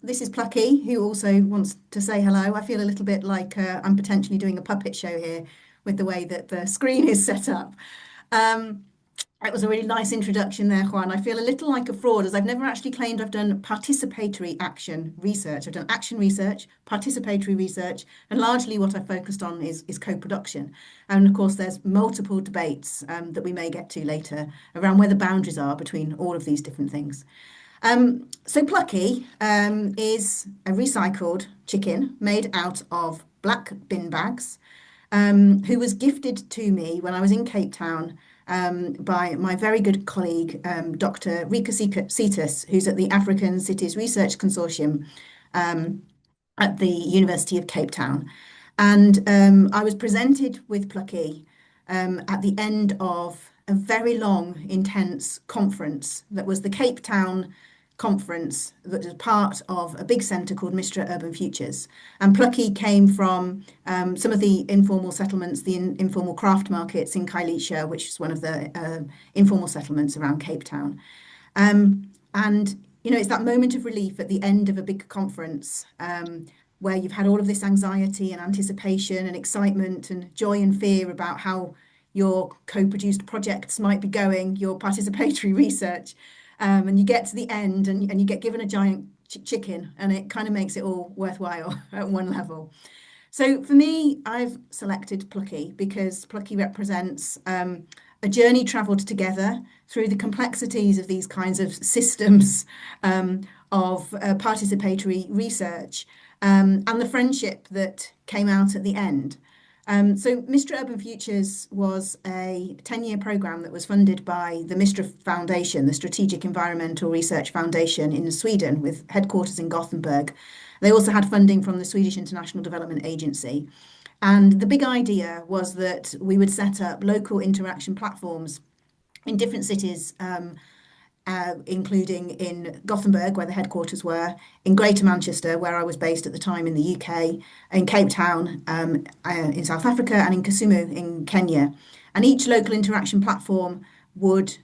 This is Plucky, who also wants to say hello. I feel a little bit like I'm potentially doing a puppet show here with the way that the screen is set up. Um, it was a really nice introduction there, Juan. I feel a little like a fraud as I've never actually claimed I've done participatory action research. I've done action research, participatory research, and largely what I focused on is co-production. And of course, there's multiple debates that we may get to later around where the boundaries are between all of these different things. So Plucky is a recycled chicken made out of black bin bags, who was gifted to me when I was in Cape Town by my very good colleague, Dr. Rika Cetus, who's at the African Cities Research Consortium at the University of Cape Town. And I was presented with Plucky at the end of a very long, intense conference that was the Cape Town conference that was part of a big centre called Mistra Urban Futures. And Plucky came from some of the informal settlements, the informal craft markets in Kailicha, which is one of the informal settlements around Cape Town. And it's that moment of relief at the end of a big conference where you've had all of this anxiety and anticipation and excitement and joy and fear about how your co-produced projects might be going, your participatory research. And you get to the end and you get given a giant chicken, and it kind of makes it all worthwhile at one level. So for me, I've selected Plucky because Plucky represents a journey travelled together through the complexities of these kinds of systems of participatory research and the friendship that came out at the end. So Mistra Urban Futures was a 10-year programme that was funded by the Mistra Foundation, the Strategic Environmental Research Foundation in Sweden, with headquarters in Gothenburg. They also had funding from the Swedish International Development Agency. And the big idea was that we would set up local interaction platforms in different cities, including in Gothenburg, where the headquarters were, in Greater Manchester, where I was based at the time in the UK, in Cape Town, in South Africa, and in Kisumu in Kenya. And each local interaction platform would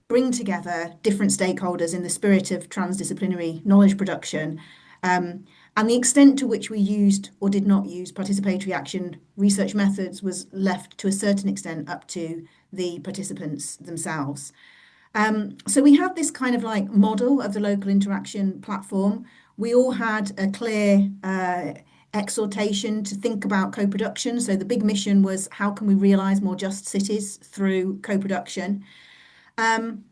bring together different stakeholders in the spirit of transdisciplinary knowledge production. And the extent to which we used or did not use participatory action research methods was left to a certain extent up to the participants themselves. So we had this kind of like model of the local interaction platform. We all had a clear exhortation to think about co-production. So the big mission was how can we realise more just cities through co-production? And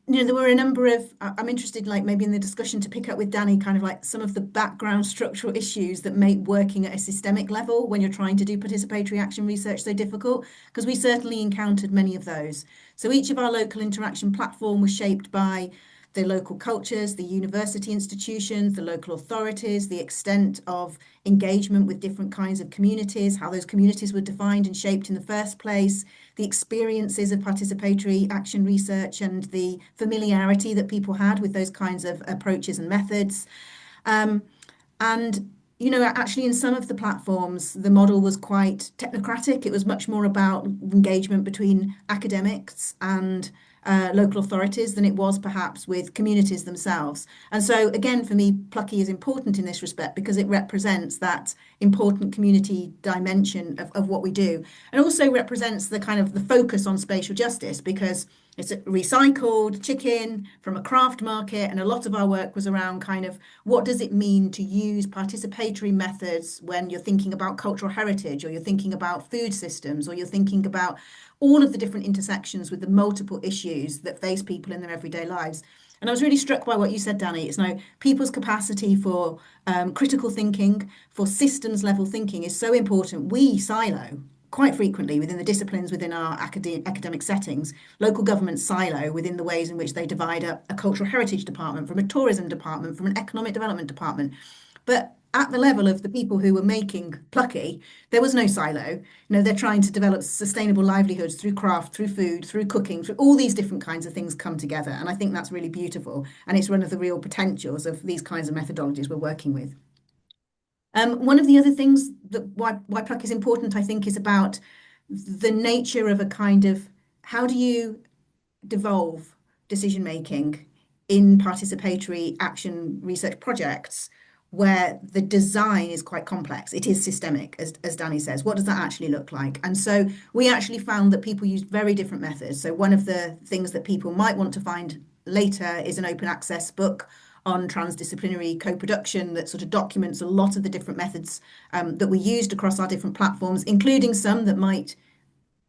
there were a number of, I'm interested, like maybe in the discussion to pick up with Danny, kind of like some of the background structural issues that make working at a systemic level when you're trying to do participatory action research so difficult, because we certainly encountered many of those. So each of our local interaction platform was shaped by the local cultures, the university institutions, the local authorities, the extent of engagement with different kinds of communities, how those communities were defined and shaped in the first place, the experiences of participatory action research and the familiarity that people had with those kinds of approaches and methods. And actually, in some of the platforms, the model was quite technocratic. It was much more about engagement between academics and local authorities than it was perhaps with communities themselves. And so, again, for me, Plucky is important in this respect because it represents that important community dimension of what we do, and also represents the kind of the focus on spatial justice because it's a recycled chicken from a craft market, and a lot of our work was around kind of what does it mean to use participatory methods when you're thinking about cultural heritage, or you're thinking about food systems, or you're thinking about all of the different intersections with the multiple issues that face people in their everyday lives. And I was really struck by what you said, Danny. It's now people's capacity for critical thinking, for systems level thinking is so important. We silo quite frequently within the disciplines within our academic settings. Local governments silo within the ways in which they divide up a cultural heritage department from a tourism department, from an economic development department. But at the level of the people who were making Plucky, there was no silo. They're trying to develop sustainable livelihoods through craft, through food, through cooking, through all these different kinds of things come together. And I think that's really beautiful. And it's one of the real potentials of these kinds of methodologies we're working with. One of the other things that why Pluck is important, I think, is about the nature of a kind of how do you devolve decision making in participatory action research projects where the design is quite complex. It is systemic, as Danny says. What does that actually look like? And so we actually found that people use very different methods. So one of the things that people might want to find later is an open access book on transdisciplinary co-production that sort of documents a lot of the different methods that we used across our different platforms, including some that might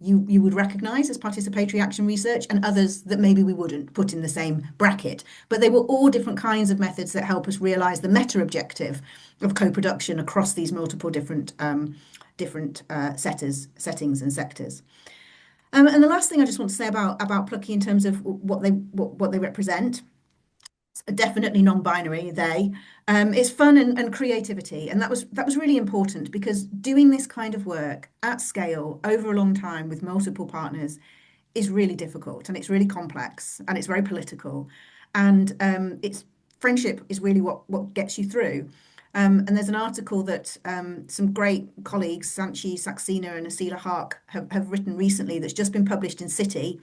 you would recognize as participatory action research and others that maybe we wouldn't put in the same bracket. But they were all different kinds of methods that help us realize the meta objective of co-production across these multiple different settings and sectors. And the last thing I just want to say about Plucky in terms of what they represent, definitely non-binary they, it's fun and creativity, and that was really important because doing this kind of work at scale over a long time with multiple partners is really difficult, and it's really complex, and it's very political, and it's friendship is really what gets you through. And there's an article that some great colleagues, Sanchi Saxena and Asila Hark, have written recently that's just been published in City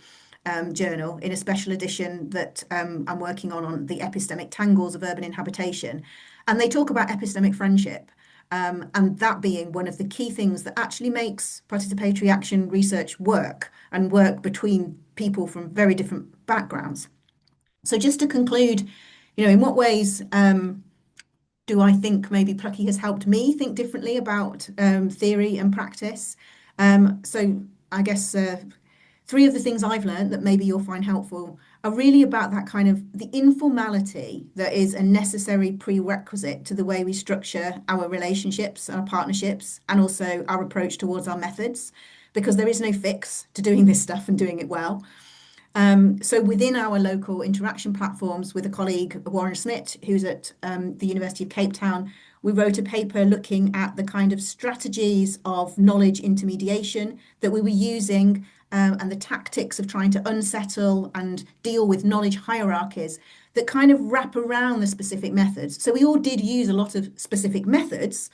journal in a special edition that I'm working on the epistemic tangles of urban inhabitation. And they talk about epistemic friendship, and that being one of the key things that actually makes participatory action research work and work between people from very different backgrounds. So just to conclude, in what ways do I think maybe Plucky has helped me think differently about theory and practice? So I guess three of the things I've learned that maybe you'll find helpful are really about that kind of the informality that is a necessary prerequisite to the way we structure our relationships, our partnerships, and also our approach towards our methods, because there is no fix to doing this stuff and doing it well. So within our local interaction platforms with a colleague, Warren Smith, who's at the University of Cape Town, we wrote a paper looking at the kind of strategies of knowledge intermediation that we were using and the tactics of trying to unsettle and deal with knowledge hierarchies that kind of wrap around the specific methods. So we all did use a lot of specific methods,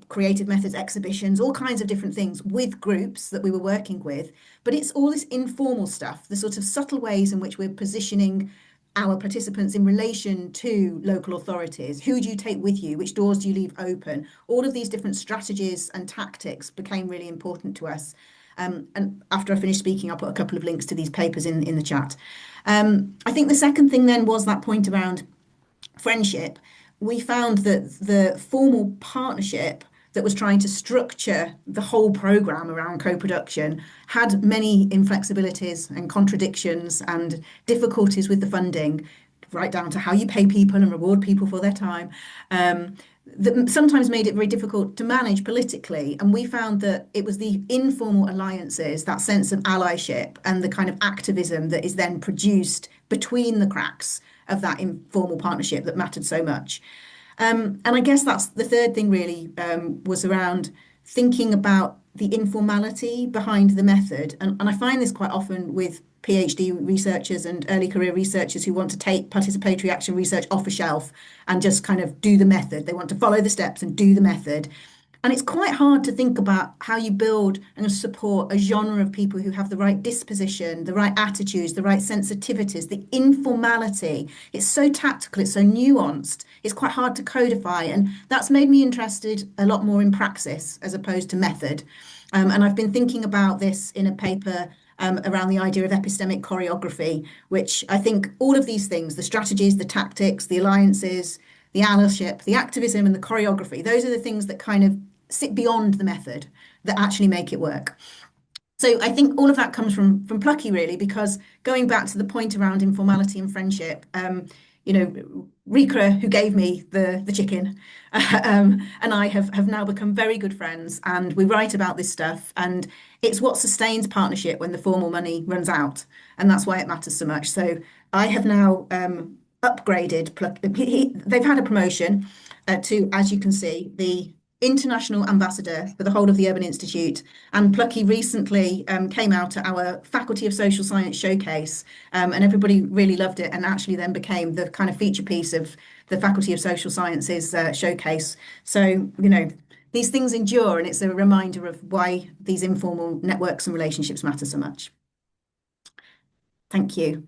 creative methods, exhibitions, all kinds of different things with groups that we were working with. But it's all this informal stuff, the sort of subtle ways in which we're positioning our participants in relation to local authorities. Who do you take with you? Which doors do you leave open? All of these different strategies and tactics became really important to us. And after I finish speaking, I'll put a couple of links to these papers in the chat. I think the second thing then was that point around friendship. We found that the formal partnership that was trying to structure the whole program around co-production had many inflexibilities and contradictions and difficulties with the funding, right down to how you pay people and reward people for their time, that sometimes made it very difficult to manage politically. And we found that it was the informal alliances, that sense of allyship and the kind of activism that is then produced between the cracks of that informal partnership that mattered so much. And I guess that's the third thing really, was around thinking about the informality behind the method. And I find this quite often with PhD researchers and early career researchers who want to take participatory action research off a shelf and just kind of do the method. They want to follow the steps and do the method. And it's quite hard to think about how you build and support a genre of people who have the right disposition, the right attitudes, the right sensitivities, the informality. It's so tactical, it's so nuanced, it's quite hard to codify. And that's made me interested a lot more in praxis as opposed to method. And I've been thinking about this in a paper around the idea of epistemic choreography, which I think all of these things, the strategies, the tactics, the alliances, the allyship, the activism, and the choreography, those are the things that kind of sit beyond the method that actually make it work. So I think all of that comes from Plucky really, because going back to the point around informality and friendship, Rika, who gave me the chicken, and I have now become very good friends, and we write about this stuff, and it's what sustains partnership when the formal money runs out, and that's why it matters so much. So I have now upgraded. They've had a promotion to, as you can see, the international ambassador for the whole of the Urban Institute. And Plucky recently came out at our Faculty of Social Science showcase, and everybody really loved it, and actually then became the kind of feature piece of the Faculty of Social Sciences showcase. So, these things endure, and it's a reminder of why these informal networks and relationships matter so much. Thank you.